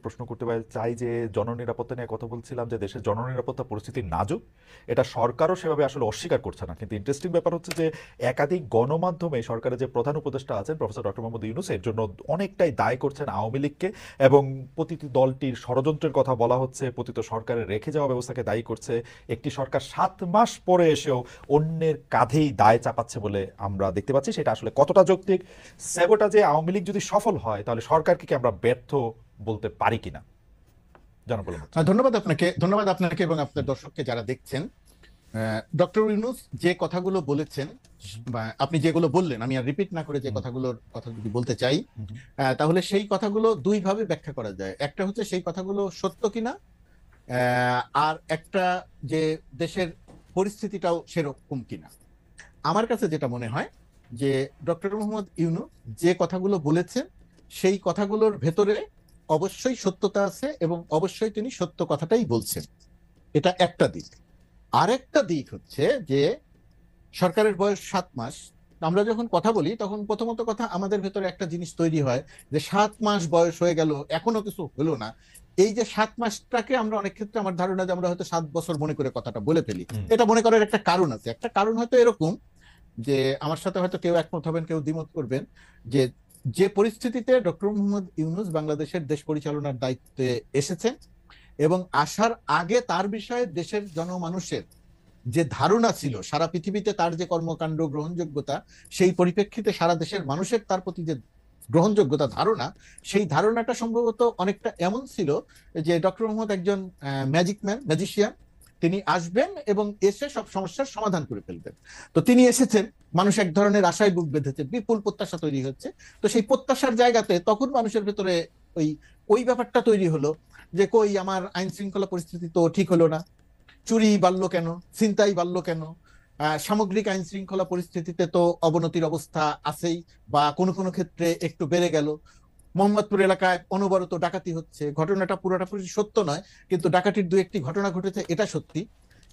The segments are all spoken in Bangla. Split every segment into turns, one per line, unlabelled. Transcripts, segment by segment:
প্রশ্ন করতে চাই যে জননিরাপত্তা নিয়ে কথা বলছিলাম যে দেশের জননিরাপত্তা পরিস্থিতি নাজুক, এটা সরকারও সেভাবে আসলে অস্বীকার করছে না। কিন্তু ইন্টারেস্টিং ব্যাপার হচ্ছে যে একাধিক গণমাধ্যমে সরকারের যে প্রধান উপদেষ্টা আছেন প্রফেসর ডক্টর মোহাম্মদ ইউনূস এর জন্য অনেকটাই দায় করছেন আওয়ামী লীগকে, এবং প্রতিটি দলটির ষড়যন্ত্রের কথা বলা হচ্ছে, প্রতিটি সরকারের রেখে যাওয়া ব্যবস্থাকে দায়ী করছে। একটি সরকার 7 মাস পরে এসেও অন্যের কাঁধেই দায় চাপাচ্ছে বলে আমরা দেখতে পাচ্ছি। সেটা আসলে কতটা যৌক্তিক? স্যাবোটাজে আওয়ামী লীগ যদি সফল হয় তাহলে সরকারকে কি আমরা ব্যর্থ বলতে পারি কিনা? জনাব বলুন।
ধন্যবাদ আপনাকে এবং আপনার দর্শককে যারা দেখছেন। ডক্টর ইউনূস যে কথাগুলো বলেছেন বা আপনি যেগুলো বললেন, আমি আর রিপিট না করে যে কথাগুলোর কথা যদি বলতে চাই, তাহলে সেই কথাগুলো দুই ভাবে ব্যাখ্যা করা যায়। একটা হচ্ছে সেই কথাগুলো সত্য কিনা, আর একটা যে দেশের পরিস্থিতিটাও সেরকম কিনা। আমার কাছে যেটা মনে হয় যে ডক্টর মোহাম্মদ ইউনূস যে কথাগুলো বলেছেন সেই কথাগুলোর ভেতরে অবশ্যই সত্যতা আছে এবং অবশ্যই তিনি সত্য কথাটাই বলছেন। এটা একটা দিক। আরেকটা দিক হচ্ছে যে সরকারের বয়স 7 মাস। আমরা যখন কথা বলি তখন প্রথমত কথা আমাদের ভেতরে একটা জিনিস তৈরি হয় যে 7 মাস বয়স হয়ে গেল এখনো কিছু হলো না। এই যে 7 মাসটাকে আমরা অনেক ক্ষেত্রে আমার ধারণা যে আমরা হয়তো 7 বছর মনে করে কথাটা বলে ফেলি। এটা মনে করার একটা কারণ আছে। একটা কারণ হয়তো এরকম যে আমার সাথে হয়তো কেউ একমত হবেন, কেউ দ্বিমত করবেন, যে যে পরিস্থিতিতে ডক্টর মোহাম্মদ ইউনূস বাংলাদেশের দেশ পরিচালনার দায়িত্বে এসেছেন এবং আসার আগে তার বিষয়ে দেশের জনমানুষের যে ধারণা ছিল, সারা পৃথিবীতে তার যে কর্মকাণ্ড গ্রহণযোগ্যতা, সেই পরিপ্রেক্ষিতে সারা দেশের মানুষের তার প্রতি যে গ্রহণযোগ্যতা ধারণা, সেই ধারণাটা সম্ভবত অনেকটা এমন ছিল যে ডক্টর মোহাম্মদ একজন ম্যাজিশিয়ান। তিনি আসবেন এবং এসে সব সমস্যার সমাধান করে ফেলবেন। তো তিনি এসেছেন, মানুষ এক ধরনের আশায় বুক বেঁধেছে, বিপুল প্রত্যাশা তৈরি হচ্ছে। তো সেই প্রত্যাশার জায়গাতে তখন মানুষের ভেতরে ওই ওই ব্যাপারটা তৈরি হলো যে কই আমার আইন শৃঙ্খলা পরিস্থিতি তো ঠিক হলো না, চুরি বাড়লো কেন, ছিনতাই বাড়লো কেন, সামগ্রিক আইন শৃঙ্খলা পরিস্থিতিতে তো অবনতির অবস্থা আছেই বা কোনো কোনো ক্ষেত্রে একটু বেড়ে গেল। মোহাম্মদপুর এলাকায় অনবরত ডাকাতি হচ্ছে, ঘটনাটা পুরোপুরি সত্য নয় কিন্তু ডাকাতির দু একটি ঘটনা ঘটেছে এটা সত্যি।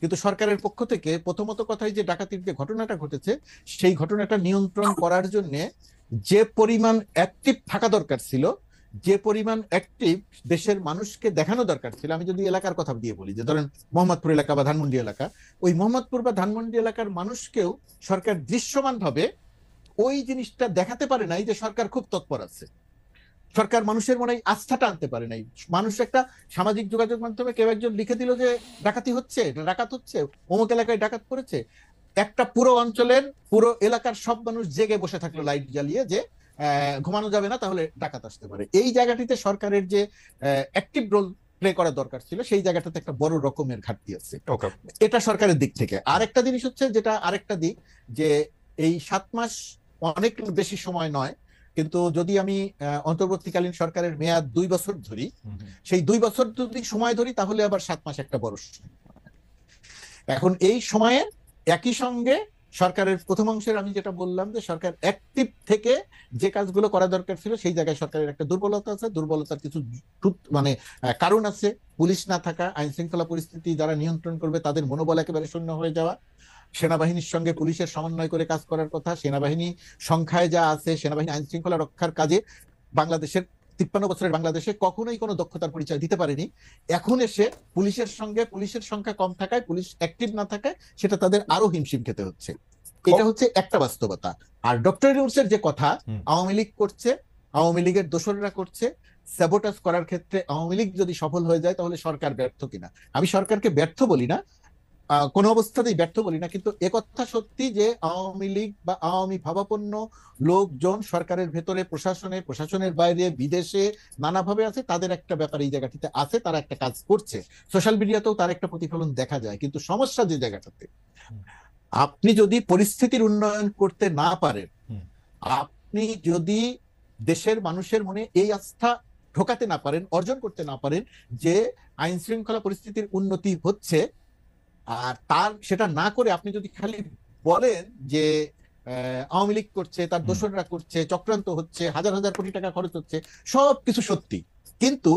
কিন্তু সরকারের পক্ষ থেকে প্রথমত কথাই যে ডাকাতির যে ঘটনাটা ঘটেছে সেই ঘটনাটা নিয়ন্ত্রণ করার জন্য যে পরিমাণ অ্যাক্টিভ থাকা দরকার ছিল, যে পরিমাণ অ্যাক্টিভ দেশের মানুষকে দেখানো দরকার ছিল। আমি যদি এলাকার কথা দিয়ে বলি যে ধরেন মোহাম্মদপুর এলাকা বা ধানমন্ডি এলাকা, ওই মোহাম্মদপুর বা ধানমন্ডি এলাকার মানুষকেও সরকার দৃশ্যমান ভাবে ওই জিনিসটা দেখাতে পারে নাই যে সরকার খুব তৎপর আছে। সরকার মানুষের মনে আস্থাটা আনতে পারে নাই। মানুষ একটা সামাজিক যোগাযোগ মাধ্যমে কেউ একজন লিখে দিল যে ডাকাতি হচ্ছে, ডাকাত হচ্ছে, অমুক এলাকায় ডাকাত করেছে, একটা পুরো অঞ্চলের পুরো এলাকার সব মানুষ জেগে বসে থাকলো লাইট জ্বালিয়ে যে ঘুমানো যাবে না, তাহলে ডাকাত আসতে পারে। এই জায়গাটিতে সরকারের যে অ্যাক্টিভ রোল প্লে করা দরকার ছিল সেই জায়গাটাতে একটা বড় রকমের ঘাটতি আছে। এটা সরকারের দিক থেকে। আরেকটা জিনিস হচ্ছে, যেটা আরেকটা দিক, যে এই 7 মাস অনেক বেশি সময় নয়, কিন্তু যদি আমি অন্তর্বর্তীকালীন সরকারের মেয়াদ 2 বছর ধরি, সেই 2 বছর যদি সময় ধরি তাহলে আবার 7 মাস একটা বড় সময়। এখন এই সময়ে একই সঙ্গে সরকারের প্রথম অংশের আমি যেটা বললাম যে সরকার অ্যাক্টিভ থেকে যে কাজগুলো করা দরকার ছিল সেই জায়গায় সরকারের একটা দুর্বলতা আছে। দুর্বলতার কিছু মানে কারণ আছে। পুলিশ না থাকা, আইন শৃঙ্খলা পরিস্থিতি যারা নিয়ন্ত্রণ করবে তাদের মনোবল একেবারে শূন্য হয়ে যাওয়া, সেনাবাহিনীর সঙ্গে পুলিশের সমন্বয় করে কাজ করার কথা, সেনাবাহিনী সংখ্যায় যা আছে, সেনাবাহিনী আইন শৃঙ্খলা রক্ষার কাজে বাংলাদেশের 53 বছরের বাংলাদেশে কখনোই কোনো দক্ষতার পরিচয় দিতে পারেনি। এখন এসে পুলিশের সঙ্গে পুলিশের সংখ্যা কম থাকায়, পুলিশ অ্যাক্টিভ না থাকায় সেটা তাদের আরো হিমশিম খেতে হচ্ছে। এটা হচ্ছে একটা বাস্তবতা। আর ডক্টর ইউনূসের যে কথা, আওয়ামী লীগ করছে, আওয়ামী লীগের দোসররা করছে, স্যাবোটাজ করার ক্ষেত্রে আওয়ামী লীগ যদি সফল হয়ে যায় তাহলে সরকার ব্যর্থ কিনা। আমি সরকারকে ব্যর্থ বলি না, কোনো অবস্থাতেই ব্যর্থ বলি না, কিন্তু একথা সত্যি যে আওয়ামী লীগ বা আওয়ামী ভাবাপন্ন লোকজন সরকারের ভেতরে, প্রশাসনে, প্রশাসনের বাইরে, বিদেশে নানাভাবে আছে। তাদের একটা ব্যাপার এই জায়গাটিতে আছে, তারা একটা কাজ করছে, সোশ্যাল মিডিয়াতেও তার একটা প্রতিফলন দেখা যায়। কিন্তু সমস্যা যে জায়গাটাতে, আপনি যদি পরিস্থিতির উন্নয়ন করতে না পারেন, আপনি যদি দেশের মানুষের মনে এই আস্থা ঢোকাতে না পারেন, অর্জন করতে না পারেন যে আইন শৃঙ্খলা পরিস্থিতির উন্নতি হচ্ছে, আর তার সেটা না করে আপনি যদি খালি বলেন যে আওয়ামী লীগ করছে, তার দোসররা করছে, চক্রান্ত হচ্ছে, হাজার হাজার কোটি টাকা খরচ হচ্ছে, সবকিছু সত্যি, কিন্তু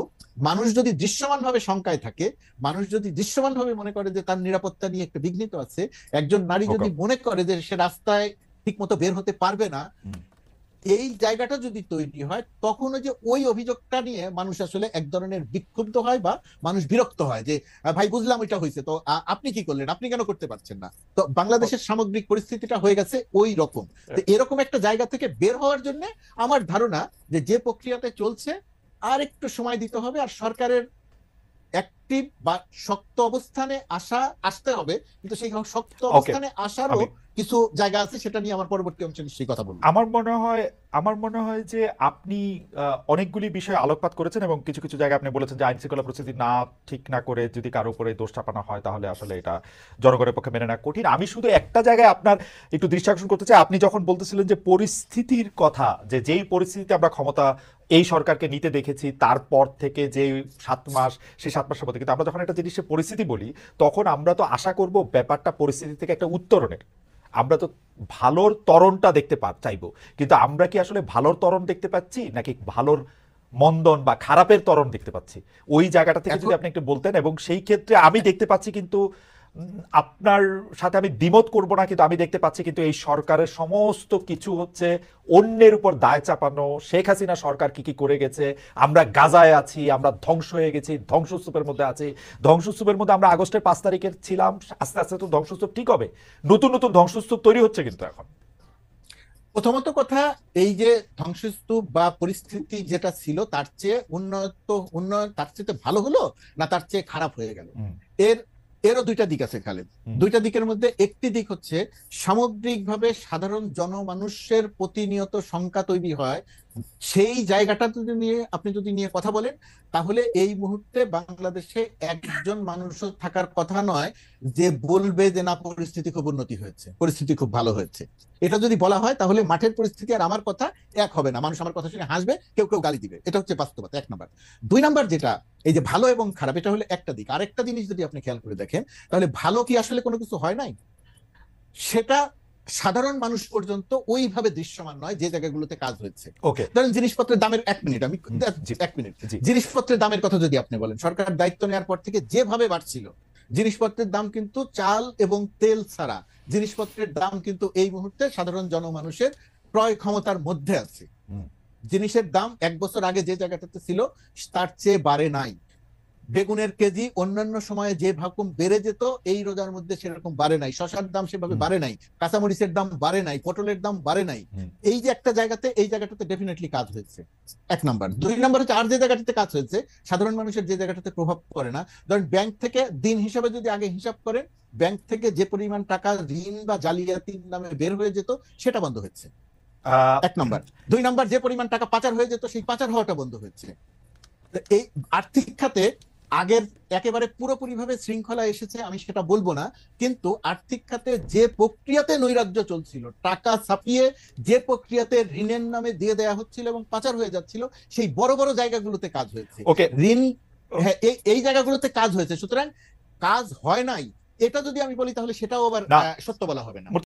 মানুষ যদি দৃশ্যমান ভাবে শঙ্কায় থাকে, মানুষ যদি দৃশ্যমান ভাবে মনে করে যে তার নিরাপত্তা নিয়ে একটা বিঘ্নিত আছে, একজন নারী যদি মনে করে যে সে রাস্তায় ঠিক মতো বের হতে পারবে না, এই জায়গাটা যদি তৈরি হয় তখন ওই যে ওই অভিযোগটা নিয়ে মানুষ আসলে এক ধরনের বিক্ষুব্ধ হয় বা মানুষ বিরক্ত হয় যে ভাই বুঝলাম এটা হয়েছে, তো আপনি কি করলেন, আপনি কেন করতে পারছেন না? তো বাংলাদেশের সামগ্রিক পরিস্থিতিটা হয়ে গেছে ওই রকম। তো এরকম একটা জায়গা থেকে বের হওয়ার জন্য আমার ধারণা যে প্রক্রিয়াতে চলছে আর একটু সময় দিতে হবে, আর সরকারের অ্যাক্টিভ বা শক্ত অবস্থানে আসতে হবে। কিন্তু সেই শক্ত
ওকে,
অবস্থানে আসারও
আমি
কিছু জায়গা আছে, সেটা নিয়ে আমার পরবর্তী অংশে নিশ্চয়ই কথা বলবো।
আমার মনে হয় যে আপনি অনেকগুলি বিষয়ে আলোকপাত করেছেন এবং কিছু কিছু জায়গায় আপনি বলেছেন যে আইন শৃঙ্খলা পরিস্থিতি ঠিক না করে যদি কারো উপরে দোষ চাপানো হয় তাহলে আসলে এটা জনগণের পক্ষে মেনে নেওয়া কঠিন। আমি শুধু একটা জায়গায় আপনার একটু দৃষ্টি আকর্ষণ করতে চাই। আপনি যখন বলতেছিলেন যে পরিস্থিতির কথা, যে যেই পরিস্থিতিতে আমরা ক্ষমতা এই সরকারকে নিতে দেখেছি তারপর থেকে যে 7 মাস, সেই 7 মাসের মধ্যে, কিন্তু আমরা যখন একটা জিনিসের পরিস্থিতি বলি তখন আমরা তো আশা করব ব্যাপারটা পরিস্থিতি থেকে একটা উত্তরণের। আমরা তো ভালোর ত্বরণটা দেখতে চাইবো, কিন্তু আমরা কি আসলে ভালোর ত্বরণ দেখতে পাচ্ছি নাকি ভালোর মন্দন বা খারাপের ত্বরণ দেখতে পাচ্ছি? ওই জায়গাটা থেকে যদি আপনি একটু বলতেন। এবং সেই ক্ষেত্রে আমি দেখতে পাচ্ছি কিন্তু আপনার সাথে আমি দ্বিমত করব না, কিন্তু আমি দেখতে পাচ্ছি কিন্তু এই সরকারের সমস্ত কিছু হচ্ছে অন্যের উপর দায় চাপানো। শেখ হাসিনা সরকার কি কি করে গেছে, আমরা গাজায় আছি, আমরা ধ্বংস হয়ে গেছি, ধ্বংসস্তূপের মধ্যে আছি। ধ্বংসস্তূপের মধ্যে আমরা আগস্টের 5 তারিখের ছিলাম, আস্তে আস্তে তো ধ্বংসস্তূপ ঠিক হবে, নতুন নতুন ধ্বংসস্তূপ তৈরি হচ্ছে কিন্তু এখন।
প্রথমত কথা, এই যে ধ্বংসস্তূপ বা পরিস্থিতি যেটা ছিল তার চেয়ে উন্নয়ন তার চেয়ে ভালো হলো না তার চেয়ে খারাপ হয়ে গেল?
হুম,
এর এরও দুইটা দিক আছে খালেদ।
হুম,
দুইটা দিকের মধ্যে একটি দিক হচ্ছে সামগ্রিকভাবে সাধারণ জনমানুষের প্রতিনিয়ত শঙ্কা তৈরি হয়। সেই জায়গাটা যদি নিয়ে কথা বলেন, তাহলে এই মুহূর্তে বাংলাদেশে একজন মানুষও থাকার কথা নয় যে বলবে যে না পরিস্থিতি খুব উন্নতি হয়েছে, পরিস্থিতি খুব ভালো হয়েছে। এটা যদি বলা হয় তাহলে মাঠের পরিস্থিতি আর আমার কথা এক হবে না, মানুষ আমার কথা শুনে হাসবে, কেউ কেউ গালি দিবে। এটা হচ্ছে বাস্তবতা, 1 নাম্বার। 2 নাম্বার, যেটা এই যে ভালো এবং খারাপ, এটা হলো একটা দিক। আরেকটা জিনিস যদি আপনি খেয়াল করে দেখেন, তাহলে ভালো কি আসলে কোনো কিছু হয় নাই? সেটা সাধারণ মানুষ পর্যন্ত ওইভাবে দৃশ্যমান নয় যে জায়গাগুলোতে কাজ হয়েছে।
ওকে,
ধরেন জিনিসপত্রের দামের, 1 মিনিট আমি
জি,
1 মিনিট,
জি,
জিনিসপত্রের দামের কথা যদি আপনি বলেন, সরকার দায়িত্ব নেওয়ার পর থেকে যেভাবে বাড়ছিল জিনিসপত্রের দাম, কিন্তু চাল এবং তেল ছাড়া জিনিসপত্রের দাম কিন্তু এই মুহূর্তে সাধারণ জনমানুষের ক্রয় ক্ষমতার মধ্যে আছে।
হুম,
জিনিসের দাম 1 বছর আগে যে জায়গাটাতে ছিল তার চেয়ে বাড়ে নাই। বেগুনের কেজি অন্যান্য সময়ে যে ভাকুম বেড়ে যেত এই রোজার মধ্যে সেরকম বাড়ে নাই। শসার দাম সেভাবে
হুম,
বাড়ে নাই, কাঁচামরিচের দাম বাড়ে নাই, পটলের দাম বাড়ে নাই।
হুম,
এই যে একটা জায়গাতে, এই জায়গাটাতে ডেফিনেটলি কাজ হয়েছে, 1 নাম্বার। 2 নাম্বার হচ্ছে আর যে জায়গাটাতে কাজ হয়েছে সাধারণ মানুষের যে জায়গাটাতে প্রভাব পড়ে না। ধরেন ব্যাংক থেকে দিন হিসাবে যদি আগে হিসাব করেন, ব্যাংক থেকে যে পরিমাণ টাকা ঋণ বা জালিয়াতির নামে বের হয়ে যেত সেটা বন্ধ হয়েছে,
আহ,
1 নাম্বার। 2 নাম্বার, যে পরিমাণ টাকা পাচার হয়ে যেত সেই পাচার হওয়াটা বন্ধ হয়েছে। এই আর্থিক খাতে আগের একেবারে পুরোপুরিভাবে শৃঙ্খলা এসেছে আমি সেটা বলবো না, কিন্তু আর্থিক খাতে যে প্রক্রিয়াতে নৈরাজ্য চলছিল, টাকা ছাপিয়ে যে প্রক্রিয়াতে ঋণের নামে দিয়ে দেয়া হচ্ছিল এবং পাচার হয়ে যাচ্ছিল, সেই বড় বড় জায়গাগুলোতে কাজ হয়েছে।
ওকে,
ঋণ, হ্যাঁ, এই জায়গাগুলোতে কাজ হয়েছে। সুতরাং কাজ হয় নাই এটা যদি আমি বলি তাহলে সেটাও আবার
না,
সত্য বলা হবে না।